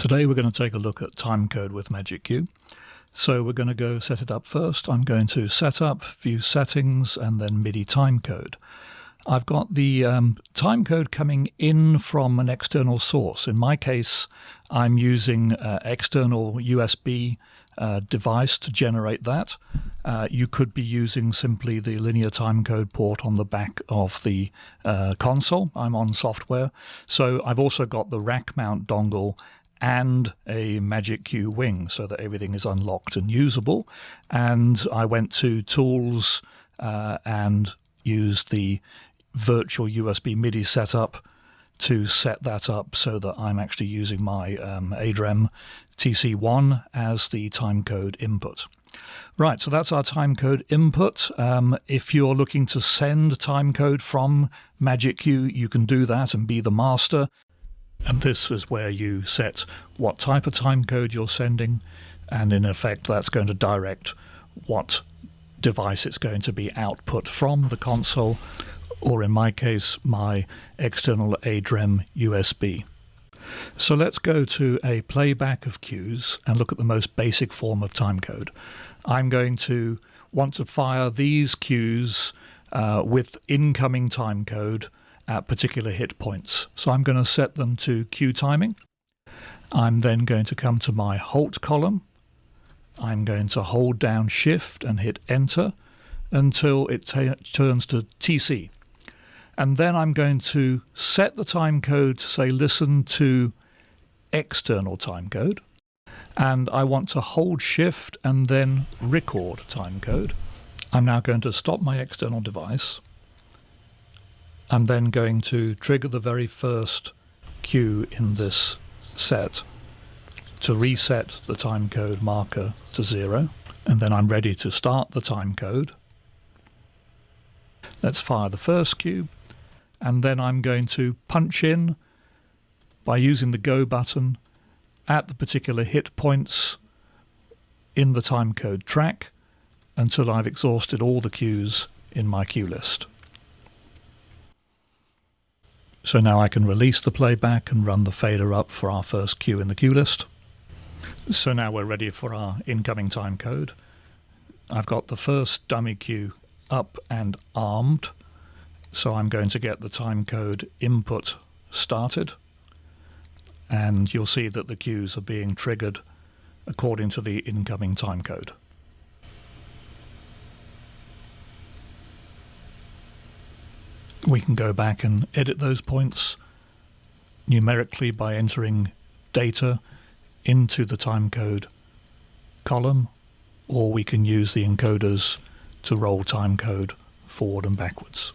Today we're going to take a look at timecode with MagicQ. So we're going to go set it up first. I'm going to Setup, View Settings, and then MIDI timecode. I've got the timecode coming in from an external source. In my case, I'm using external USB device to generate that. You could be using simply the linear timecode port on the back of the console. I'm on software. So I've also got the rack mount dongle and a MagicQ wing so that everything is unlocked and usable. And I went to Tools and used the virtual USB MIDI setup to set that up so that I'm actually using my ADREM TC1 as the timecode input. Right, so that's our timecode input. If you're looking to send timecode from MagicQ, you can do that and be the master. And this is where you set what type of timecode you're sending, and in effect that's going to direct what device it's going to be output from, the console, or in my case my external ADREM USB. So let's go to a playback of cues and look at the most basic form of timecode. I'm going to want to fire these cues with incoming timecode at particular hit points. So I'm going to set them to cue timing. I'm then going to come to my halt column. I'm going to hold down Shift and hit Enter until it turns to TC. And then I'm going to set the timecode to say listen to external timecode. And I want to hold Shift and then record timecode. I'm now going to stop my external device. I'm then going to trigger the very first cue in this set to reset the timecode marker to 0. And then I'm ready to start the timecode. Let's fire the first cue. And then I'm going to punch in by using the Go button at the particular hit points in the timecode track until I've exhausted all the cues in my cue list. So now I can release the playback and run the fader up for our first cue in the cue list. So now we're ready for our incoming timecode. I've got the first dummy cue up and armed. So I'm going to get the timecode input started. And you'll see that the cues are being triggered according to the incoming timecode. We can go back and edit those points numerically by entering data into the timecode column, or we can use the encoders to roll timecode forward and backwards.